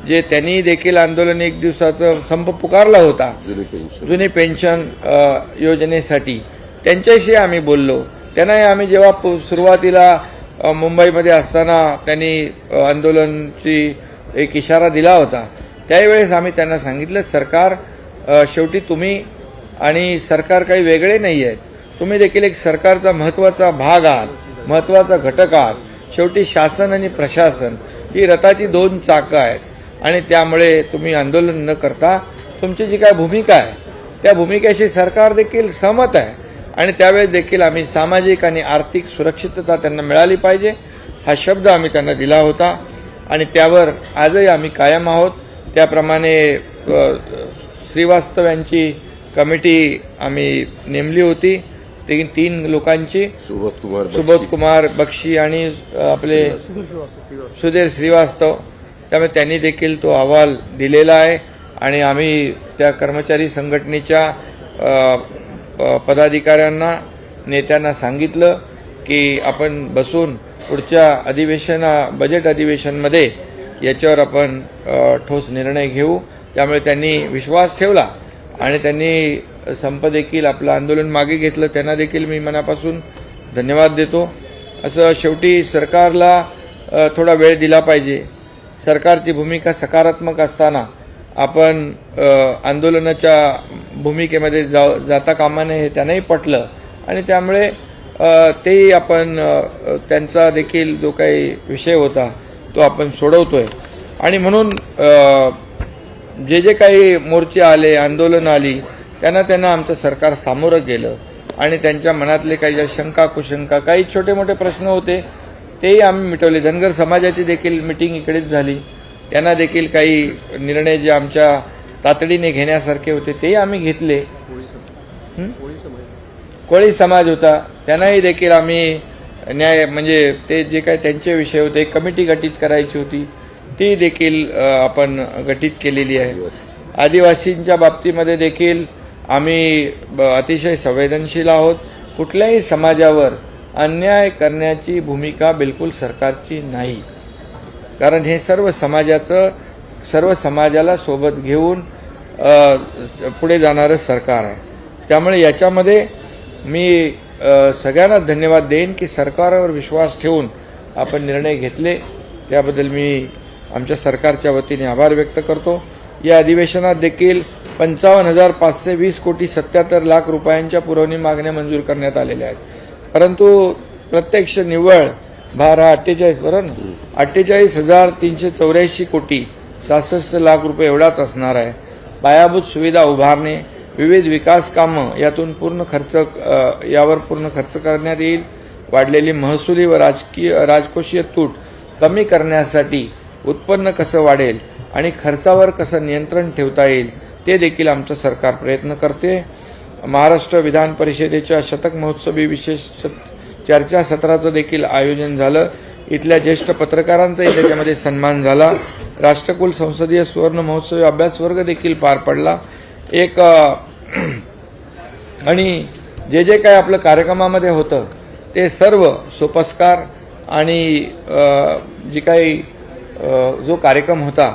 जे त्यांनी देखील आंदोलन 1 दिवसाचं संप पुकारला होता जुनी पेन्शन योजनेसाठी, त्यांच्याशी आम्ही बोललो. त्यांनाही आम्ही जेव्हा सुरुवातीला मुंबईमध्ये असताना त्यांनी आंदोलनाची एक इशारा दिला होता, त्यावेळेस आम्ही त्यांना सांगितलं सरकार शेवटी तुम्ही आणि सरकार काही वेगळे नाही आहेत, तुम्ही देखील एक सरकारचा महत्त्वाचा भाग आहात, महत्त्वाचा घटक आहात. शेवटी शासन आणि प्रशासन ही रथाची 2 चाकं आहेत आणि त्यामुळे तुम्ही आंदोलन न करता तुमची जी काय भूमिका आहे त्या भूमिकेशी सरकार देखील सहमत आहे आणि त्यावेळेस देखील आम्ही सामाजिक आणि आर्थिक सुरक्षितता त्यांना मिळाली पाहिजे हा शब्द आम्ही त्यांना दिला होता आणि त्यावर आजही आम्ही कायम आहोत. त्याप्रमाणे श्रीवास्तव यांची कमिटी आम्ही नेमली होती 3 लोकांची, सुबोध कुमार बक्षी आणि आपले सुधीर श्रीवास्तव. त्यामुळे त्यांनी देखील तो अहवाल दिलेला आहे आणि आम्ही त्या कर्मचारी संघटनेच्या पदाधिकाऱ्यांना नेत्यांना सांगितलं की आपण बसून पुढच्या बजेट अधिवेशनमध्ये याच्यावर आपण ठोस निर्णय घेऊ. त्यामुळे त्यांनी विश्वास ठेवला आणि त्यांनी संप देखील आपलं आंदोलन मागे घेतलं. त्यांना देखील मी मनापासून धन्यवाद देतो. असं शेवटी सरकारला थोडा वेळ दिला पाहिजे. सरकारची भूमिका सकारात्मक असताना आपण आंदोलनाच्या भूमिकेमध्ये जाता कामा नये हे त्यांनाही पटलं आणि त्यामुळे तेही आपण त्यांचा देखील जो काही विषय होता तो आपण सोडवतोय. आणि म्हणून जे काही मोर्चे आले, आंदोलन आली, त्यांना आमचं सरकार सामोरं गेलं आणि त्यांच्या मनातले काही ज्या शंका कुशंका काही छोटे मोठे प्रश्न होते तेही आम्ही मिटवले. धनगर समाजाची देखील मिटिंग इकडेच झाली, त्यांना देखील काही निर्णय जे आमच्या तातडीने घेण्यासारखे होते तेही आम्ही घेतले. कोळी समाज होता त्यांनाही देखील आम्ही न्याय म्हणजे ते जे काही त्यांचे विषय होते एक कमिटी गठीत करायची होती ती देखील आपण गठीत केलेली आहे. आदिवासींच्या बाबतीमध्ये देखील आम्ही अतिशय संवेदनशील आहोत. कुठल्याही समाजावर अन्याय करण्याची भूमिका बिलकुल सरकारची नाही, कारण हे सर्व समाजाला सोबत घेऊन पुढे जाणारं सरकार आहे. त्यामुळे याच्यामध्ये मी सगळ्यांना धन्यवाद देईन की सरकारवर विश्वास ठेवून आपण निर्णय घेतले, त्याबद्दल मी आमच्या सरकारच्या वतीने आभार व्यक्त करतो. या अधिवेशनात देखील 55,520 कोटी 77 लाख रुपयांच्या पुरवणी मागण्या मंजूर करण्यात आलेल्या आहेत. परंतु प्रत्यक्ष निव्वळ भार हा 48,384 कोटी 66 लाख रुपये एवढाच असणार आहे. पायाभूत सुविधा उभारणे, विविध विकास कामं यावर पूर्ण खर्च करण्यात येईल. वाढलेली महसुली व राजकोषीय तूट कमी करण्यासाठी उत्पन्न कसं वाढेल आणि खर्चावर कसं नियंत्रण ठेवता येईल ते देखील आमचं सरकार प्रयत्न करते. महाराष्ट्र विधान परिषदेच्या शतक महोत्सवी विशेष चर्चासत्राचं देखील आयोजन झालं. इथल्या ज्येष्ठ पत्रकारांचाही त्याच्यामध्ये सन्मान झाला. राष्ट्रकुल संसदीय सुवर्ण महोत्सवी अभ्यास वर्ग देखील पार पडला. आणि जे काही आपलं कार्यक्रमामध्ये होतं ते सर्व सोपस्कार आणि जी काही जो कार्यक्रम होता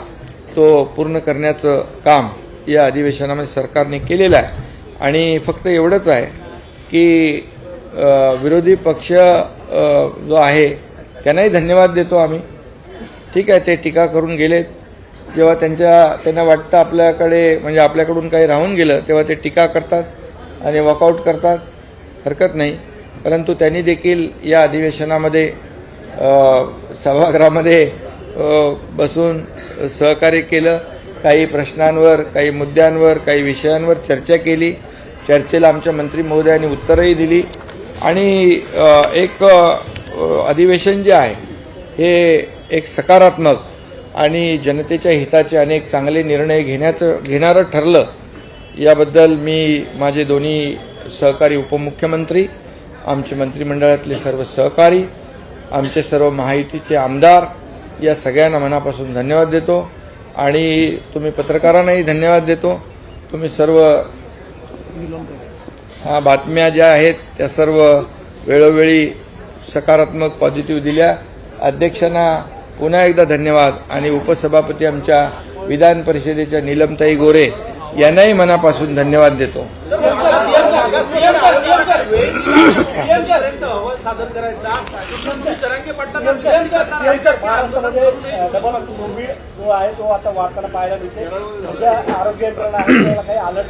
तो पूर्ण करण्याचं काम या अधिवेशनामध्ये सरकारने केलेलं आहे. आणि फक्त एवढंच आहे की विरोधी पक्ष जो आहे त्यांनाही धन्यवाद देतो आम्ही. ठीक आहे, ते टीका करून गेलेत. जेव्हा त्यांना वाटतं आपल्याकडे म्हणजे आपल्याकडून काही राहून गेलं तेव्हा ते टीका करतात आणि वॉकआउट करतात, हरकत नाही. परंतु त्यांनी देखील या अधिवेशनामध्ये सभागृहामध्ये बसून सहकार्य केलं. काही प्रश्नांवर, काही मुद्द्यांवर, काही विषयांवर चर्चा केली. चर्चेला आमच्या मंत्री महोदयांनी उत्तरही दिली आणि एक अधिवेशन जे आहे हे एक सकारात्मक आणि जनतेच्या हिताचे अनेक चांगले निर्णय घेणारं ठरलं. याबद्दल मी माझे दोन्ही सहकारी उपमुख्यमंत्री, आमचे मंत्रिमंडळातले सर्व सहकारी, आमचे सर्व महायुतीचे आमदार या सगळ्यांना मनापासून धन्यवाद देतो आणि तुम्ही पत्रकारांनाही धन्यवाद देतो. तुम्ही सर्व बातम्या ज्या आहेत त्या सर्व वेळोवेळी सकारात्मक पॉझिटिव्ह दिल्या. अध्यक्षांना पुन्हा एकदा धन्यवाद आणि उपसभापती आमच्या विधान परिषदेच्या नीलमताई गोरे यांनाही मनापासून धन्यवाद देतो. सादर करायचा महाराष्ट्रामध्ये डबल मुंबई जो आहे तो आता वाढताना पाहायला मिळते. तुमच्या आरोग्य यंत्रणा आहे त्याला काही अलर्ट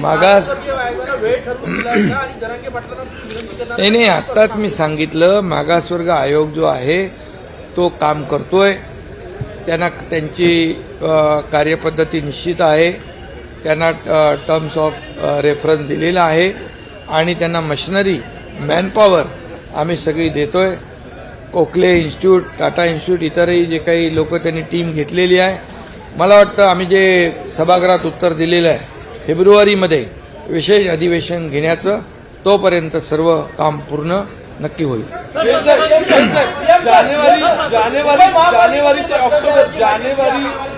मागास वेळ ठरवून दिला आणि जरांगे पाटलांना नाही आत्ताच मी सांगितलं, मागासवर्ग आयोग जो आहे तो काम करतोय. त्यांना त्यांची कार्यपद्धती निश्चित आहे. त्यांना टर्म्स ऑफ रेफरन्स दिलेला आहे आणि त्यांना मशिनरी मॅनपॉवर आम्ही सगळी देतोय. कोकले इन्स्टिट्यूट, टाटा इन्स्टिट्यूट, इतरही जे काही लोक त्यांनी टीम घेतलेली आहे. मला वाटतं आम्ही जे सभागृहात उत्तर दिलेलं आहे फेब्रुवारीमध्ये विशेष अधिवेशन घेण्याचं, तोपर्यंत सर्व काम पूर्ण नक्की होईल.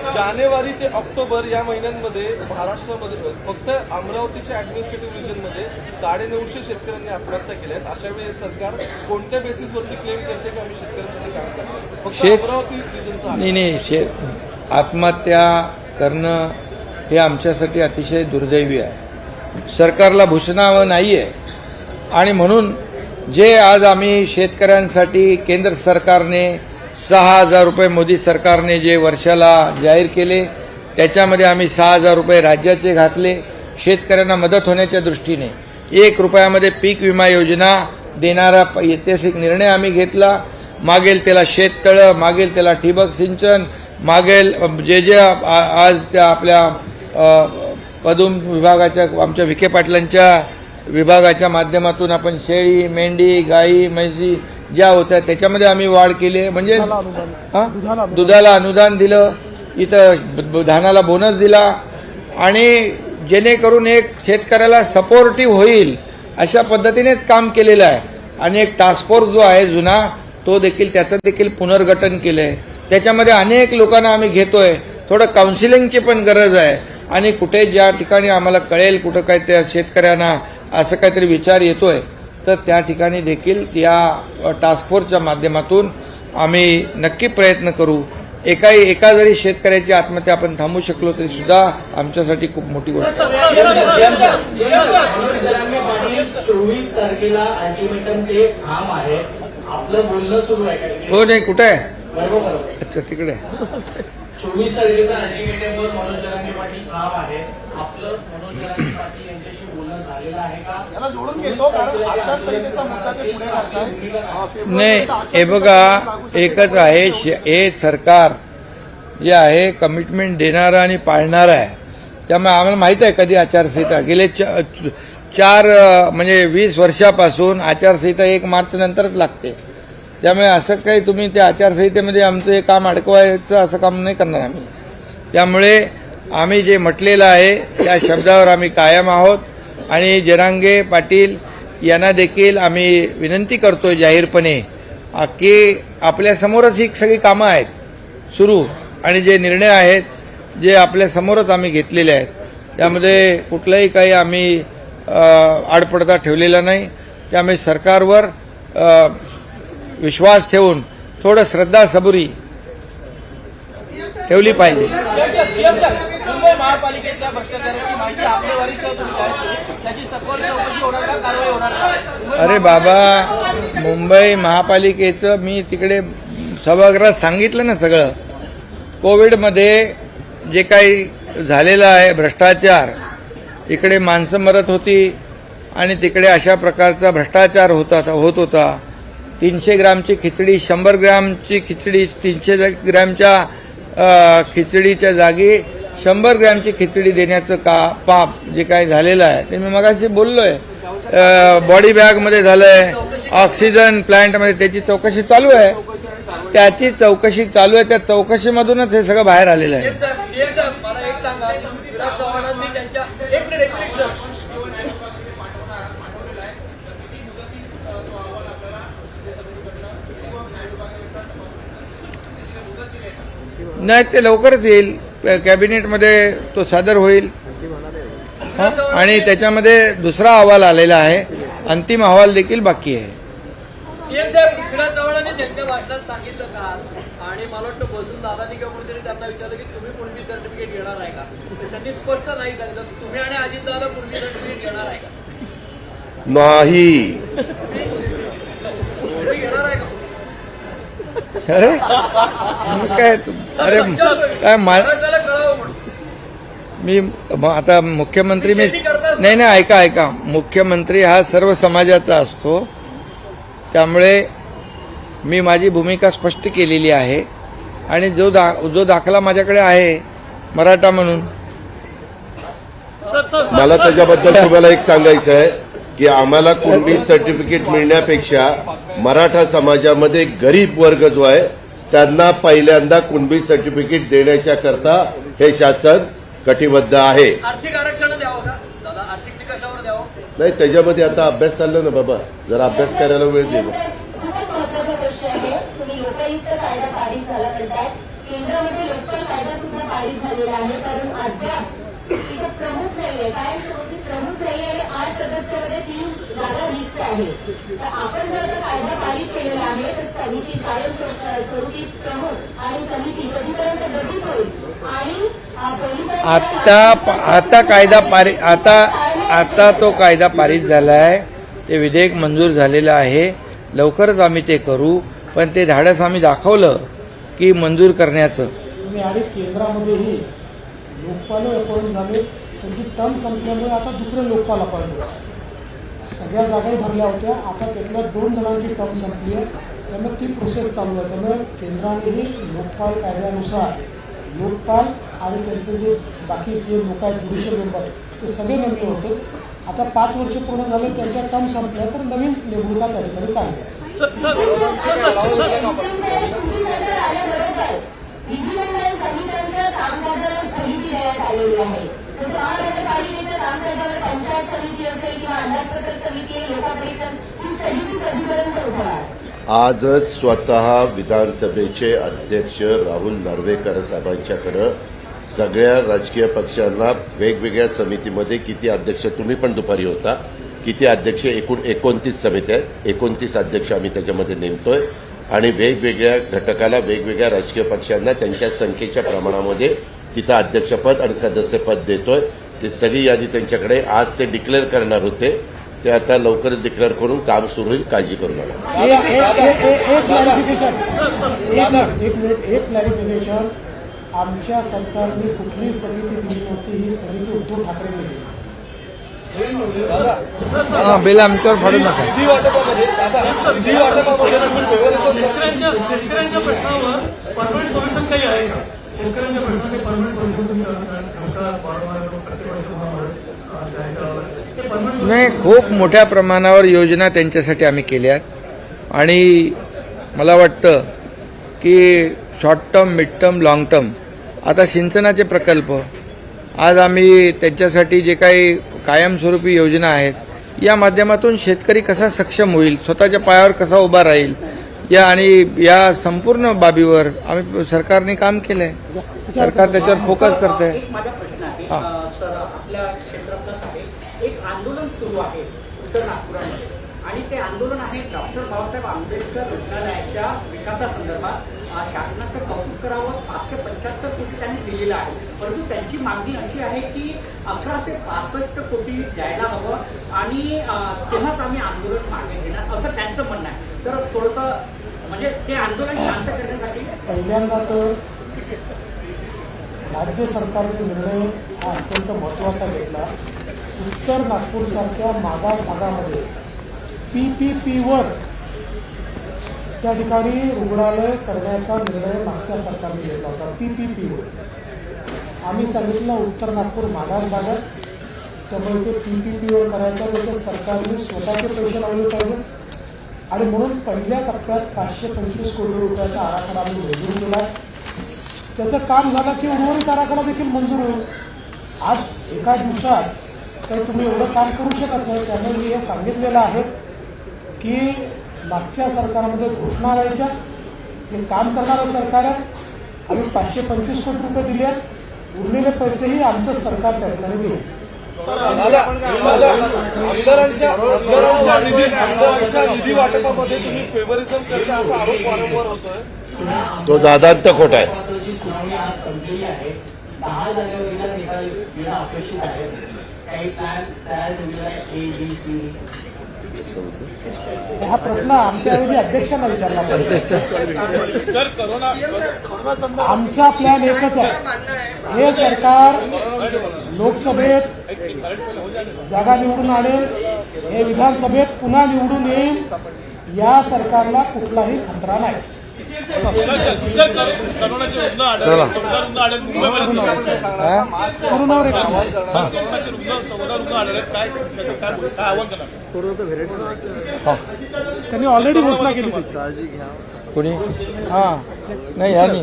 जानेवारी ते ऑक्टोबर या महिन्यांमध्ये महाराष्ट्रामध्ये फक्त अमरावतीच्या ऍडमिनिस्ट्रेटिव्ह रिजनमध्ये 950 शेतकऱ्यांनी आत्महत्या केल्या आहेत. अशा वेळी सरकार कोणत्या बेसिसवरती क्लेम करते की आम्ही शेतकऱ्यांसाठी काम करतो? फक्त अमरावती रिजनचा नाही आत्महत्या करणं हे आमच्यासाठी अतिशय दुर्दैवी आहे. सरकारला भूषणावं नाही आहे आणि म्हणून जे आज आम्ही शेतकऱ्यांसाठी केंद्र सरकारने 6,000 रुपये मोदी सरकारने जे वर्षाला जाहीर केले त्याच्यामध्ये आम्ही 6,000 रुपये राज्याचे घातले. शेतकऱ्यांना मदत होण्याच्या दृष्टीने 1 रुपयामध्ये पीक विमा योजना देणारा ऐतिहासिक निर्णय आम्ही घेतला. मागेल त्याला शेततळं, मागेल त्याला ठिबक सिंचन, मागेल जे आज त्या आपल्या पदुम विभागाच्या आमच्या विखे पाटलांच्या विभागाच्या माध्यमातून आपण शेळी, मेंढी, गाई, म्हैसी ज्या होत्या त्याच्यामध्ये आम्ही वाढ केली. म्हणजे दुधाला अनुदान दिलं, इथं धानाला बोनस दिला आणि जेणेकरून एक शेतकऱ्याला सपोर्टिव्ह होईल अशा पद्धतीनेच काम केलेलं आहे. आणि एक टास्क फोर्स जो आहे जुना तो देखील त्याचं देखील पुनर्गठन केलंय. त्याच्यामध्ये अनेक लोकांना आम्ही घेतोय. थोडं काउन्सिलिंगची पण गरज आहे आणि कुठे ज्या ठिकाणी आम्हाला कळेल कुठं काय त्या शेतकऱ्यांना असं काहीतरी विचार येतोय तर त्या ठिकाणी देखील या टास्क फोर्सच्या माध्यमातून आम्ही नक्की प्रयत्न करू. एका जरी शेतकऱ्याची आत्महत्या आपण थांबवू शकलो तरी सुद्धा आमच्यासाठी खूप मोठी गोष्ट आहे. 24 तारखेला अल्टिमेटम ते ठाम आहे. आपलं बोलणं सुरू आहे. हो नाही कुठे आहे? बरोबर. अच्छा तिकडे 24 तारखेचा अल्टिमेटमवर मनोज जरांगे पाटील ठाम आहे. आपलं मनोज जरांगे पाटील यांच्याशी बोलणं झालेलं आहे का? याला जोडून घेतो कारण आचारसंहितेचा मुद्दा ते पुढे करताय. नाही हे बघा एकच आहे, हे सरकार जे आहे कमिटमेंट देणारं आणि पाळणारं आहे. त्यामुळे आम्हाला माहित आहे कधी आचारसंहिता गेले 20 वर्षापासून आचारसंहिता 1 मार्च नंतरच लागते. त्यामुळे असं काही तुम्ही त्या आचारसंहितेमध्ये आमचं हे काम अडकवायचं असं काम नाही करणार आम्ही. त्यामुळे आम्ही जे म्हटलेलं आहे त्या शब्दावर आम्ही कायम आहोत आणि जरांगे पाटील यांना देखील आम्ही विनंती करतोय जाहीरपणे की आपल्यासमोरच ही सगळी कामं आहेत सुरू आणि जे निर्णय आहेत जे आपल्यासमोरच आम्ही घेतलेले आहेत त्यामध्ये कुठलाही काही आम्ही आडपडदा ठेवलेला नाही. त्यामुळे सरकारवर विश्वास ठेवून थोडं श्रद्धा सबुरी ठेवली पाहिजे. मुंबई महापालिकेच्या भ्रष्टाचाराची माहिती आकडेवारीसह तुमची आहे. त्याची सखोल चौकशी होणार का? कारवाई होणार का? अरे बाबा मुंबई महापालिकेचं मी तिकडे सभागृहात सांगितलं ना सगळं. कोविडमध्ये जे काही झालेलं आहे भ्रष्टाचार, इकडे माणसं मरत होती आणि तिकडे अशा प्रकारचा भ्रष्टाचार होत होता. 300 ग्रामची खिचडी 100 ग्रामची खिचडी 300 ग्रॅमच्या खिचडीच्या जागी 100 ग्रॅमची खिचडी देण्याचं पाप जे काही झालेलं आहे ते मी मगाशी बोललोय. बॉडी बॅगमध्ये झालंय, ऑक्सिजन प्लांटमध्ये त्याची चौकशी चालू आहे. त्याची चौकशी चालू आहे. त्या चौकशीमधूनच हे सगळं बाहेर आलेलं आहे. सीएम साहेब मला एक सांगा, पृथ्वीराज चव्हाणांनी त्यांच्या एक मिनिट सर. नाही, ते लवकरच येईल. कॅबिनेटमध्ये तो सादर होईल आणि त्याच्यामध्ये दुसरा अहवाल आलेला आहे. अंतिम अहवाल देखील बाकी आहे. सीएम साहेब पृथ्वीराज चव्हाणांनी त्यांच्या भाषणात सांगितलं काल, आणि मला वाटतं बसून दादानी किंवा कोणीतरी त्यांना विचारलं की तुम्ही कुणबी सर्टिफिकेट घेणार आहे का, तर त्यांनी स्पष्ट नाही सांगितलं. तुम्ही आणि अजितदादा कुणबी सर्टिफिकेट घेणार आहे का? नाही. तुम्ही घेणार आहे का? अरे काय अरे काय महाराष्ट्राला कळावं म्हणून. मी आता मुख्यमंत्री नाही ऐका. मुख्यमंत्री हा सर्व समाजाचा असतो, त्यामुळे मी माझी भूमिका स्पष्ट केलेली आहे. आणि जो दाखला माझ्याकडे आहे मराठा म्हणून, मला त्याच्याबद्दल तुम्हाला एक सांगायचं आहे की आम्हाला कुणबी सर्टिफिकेट मिळण्यापेक्षा मराठा समाजामध्ये गरीब वर्ग जो आहे त्यांना पहिल्यांदा कुणबी सर्टिफिकेट देण्याच्या करता हे शासन कटिबद्ध आहे. आर्थिक आरक्षण द्यावं का दादा? आर्थिक निकषावर द्यावं? नाही, त्याच्यामध्ये आता अभ्यास चालला ना बाबा, जरा अभ्यास करायला वेळ दे. खूपच महत्वाचा प्रश्न आहे. तुम्ही लोकायुक्त कायदा पारित झाला म्हणतात, केंद्रामध्ये लोकपाल कायदा सुद्धा पारित झालेला आहे, कारण अद्याप तिथं प्रमुख नाहीये, कायमस्वरूपी प्रमुख नाहीये आणि 8 सदस्यामध्ये 3 जागा रिक्त आहे. तर आपण जर का कायदा पारित केलेला आहे तर समिती कायमस्वरूपी प्रमुख आणि समिती कधीपर्यंत गठीत होईल आणि आता कायदा पारित आता तो कायदा पारित झाला आहे. ते विधेयक मंजूर झालेलं आहे. लवकरच आम्ही ते करू. पण ते धाडस आम्ही दाखवलं की मंजूर करण्याचं. आणि केंद्रामध्येही लोकपाल अपॉइंट झाले, त्यांची टर्म संपल्यामुळे आता दुसरे लोकपाल अपॉइंट होते. सगळ्या जागाही भरल्या होत्या, आता त्यातल्या 2 जणांची टर्म संपली आहे, त्यामुळे ती प्रोसेस चालू आहे. त्यामुळे केंद्रानेही लोकपाल कायद्यानुसार लोकपाल आणि त्यांचे जे बाकी जे लोक आहेत ज्युडिशियल मेंबर ते सगळे नेमले होते. आता 5 वर्ष पूर्ण झाले, त्यांच्या टर्म संपल्या, तर नवीन नेमणुका त्या ठिकाणी चालल्या. विधिमंडळ समित्यांच्या कामकाजाला स्थगिती देण्यात आलेली आहे. जसं महानगरपालिकेच्या कामकाजावर पंचायत समिती असेल किंवा अंदाजपत्रक समिती, लोकपरिषद, ही स्थगिती कधीपर्यंत होणार? आजच स्वतः विधानसभेचे अध्यक्ष राहुल नार्वेकर साहेबांच्याकडे सगळ्या राजकीय पक्षांना वेगवेगळ्या समितीमध्ये किती अध्यक्ष, तुम्ही पण दुपारी होता, किती अध्यक्ष, एकूण 29 समित्या आहेत, 29 अध्यक्ष आम्ही त्याच्यामध्ये नेमतोय आणि वेगवेगळ्या घटकाला वेगवेगळ्या राजकीय पक्षांना त्यांच्या संख्येच्या प्रमाणामध्ये तिथं अध्यक्षपद आणि सदस्यपद देतोय. ती सगळी यादी त्यांच्याकडे आज ते डिक्लेअर करणार होते. ते आता लवकरच डिक्लेअर करून काम सुरू होईल, काळजी करू नका. एक क्लॅरिफिकेशन, आमच्या सरकारने कुठली समिती दिली नव्हती, ही समिती उद्धव ठाकरेंनी दिली. बिल आमच्यावर फाडू नका. शेतकऱ्यांच्या प्रश्नावर परमनंट सोल्युशन काही आहे का? शेतकऱ्यांच्या प्रश्नाचे परमनंट सोल्युशन नाही, खूप मोठ्या प्रमाणावर योजना त्यांच्यासाठी आम्ही केल्या आणि मला वाटतं की short term, mid term, long term, आता सिंचनाचे प्रकल्प आज आम्ही त्यांच्यासाठी जे काही कायमस्वरूपी योजना आहेत या माध्यमातून शेतकरी कसा सक्षम होईल, स्वतःच्या पायावर कसा उभा राहील, या संपूर्ण बाबीवर आम्ही सरकारने काम केलंय. सरकार त्याच्यावर फोकस करत आहे. माझा प्रश्न आहे सर, आपल्या क्षेत्रातलंच आहे, एक आंदोलन सुरू आहे उत्तर नागपुरामध्ये आणि ते आंदोलन आहे डॉक्टर बाबासाहेब आंबेडकर रुग्णालयाच्या विकासासंदर्भात. शासनाचं कौतुक करावं, 575 कोटी त्यांनी दिलेलं आहे, परंतु त्यांची मागणी अशी आहे की 1165 कोटी द्यायला हवं आणि तेव्हाच आम्ही आंदोलन मागे घेणार, असं त्यांचं म्हणणं आहे. तर थोडंसं म्हणजे ते आंदोलन शांत करण्यासाठी पहिल्यांदा तर राज्य सरकारने निर्णय हा अत्यंत महत्त्वाचा घेतला. उत्तर नागपूरसारख्या मागास भागामध्ये PPPवर त्या ठिकाणी रुग्णालय करण्याचा निर्णय मागच्या सरकारने घेतला होता. PPPवर आम्ही सांगितलं उत्तर नागपूर मागास भागात, त्यामुळे ते PPPवर करायचं, म्हणजे सरकारने स्वतःचे पैसे लावले पाहिजे आणि म्हणून पहिल्या टप्प्यात 525 कोटी रुपयाचा आराखडा आम्ही मंजूर केला. त्याचं काम झालं की उर्वरित आराखडा देखील मंजूर होईल. आज एका दिवसात काही तुम्ही एवढं काम करू शकत नाही. त्यामुळे मी हे सांगितलेलं आहे की मागच्या सरकारमध्ये घोषणा व्हायच्या, हे काम करणारं सरकार आहे. आम्ही 525 कोटी रुपये दिले आहेत. उरलेले पैसेही आमचं सरकार त्या ठिकाणी देईल. आमदारांच्या निधी वाटपामध्ये तुम्ही फेव्हरिझम करता असा आरोप वारंवार होतोय. तो दादांत खोटा आहे. महत्त्वाची सुनावणी आज संपलेली आहे. 10 जानेवारीला निकाल येणं अपेक्षित आहे. काही प्लॅन तयार ठेवलेला आहे A, B, C. हा प्रश्न आमच्याऐवजी अध्यक्षांना विचारला पाहिजे. आमचा प्लॅन एकच आहे. हे सरकार लोकसभेत जागा निवडून आणेल, हे विधानसभेत पुन्हा निवडून येईल. या सरकारला कुठलाही खतरा नाही. कोरोनावर त्यांनी ऑलरेडी घोषणा केली त्याची. कोणी हां नाही ह्यानी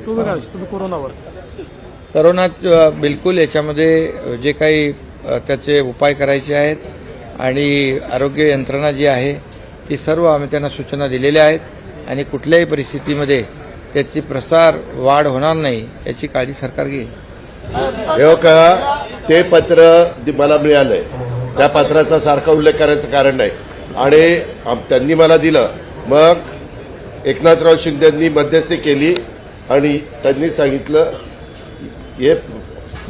तुम्ही काय तुम्ही कोरोनावर करोना बिलकुल याच्यामध्ये जे काही त्याचे उपाय करायचे आहेत आणि आरोग्य यंत्रणा जी आहे ती सर्व आम्ही त्यांना सूचना दिलेल्या आहेत आणि कुठल्याही परिस्थितीमध्ये त्याची प्रसार वाढ होणार नाही याची काळजी सरकार घेईल. हे का ते पत्र मला मिळालंय, त्या पत्राचा सारखा उल्लेख करायचं कारण नाही. आणि त्यांनी मला दिलं, मग एकनाथराव शिंदेंनी मध्यस्थी केली आणि त्यांनी सांगितलं हे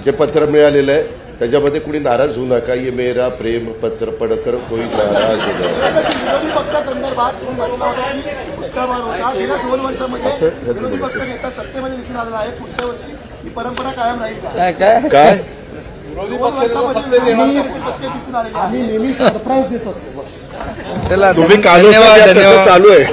जे पत्र मिळालेलं आहे त्याच्यामध्ये कुणी नाराज होऊ नका, ये मेरा प्रेम पत्र पडकर कोई नाराज नाही. विरोधी पक्षासंदर्भात तुम्ही म्हटलं होतं की पुस्तकावर होता. गेल्या 2 वर्षामध्ये विरोधी पक्ष नेता सत्तेमध्ये दिसून आलेला आहे. पुढच्या वर्षी ही परंपरा कायम राहील का? काय 2 वर्षामध्ये विरोधी पक्ष सत्तेत दिसून आलेले आहे. आम्ही नेहमी सरप्राईज देत असतो. बस त्याला तुम्ही काल चालू आहे.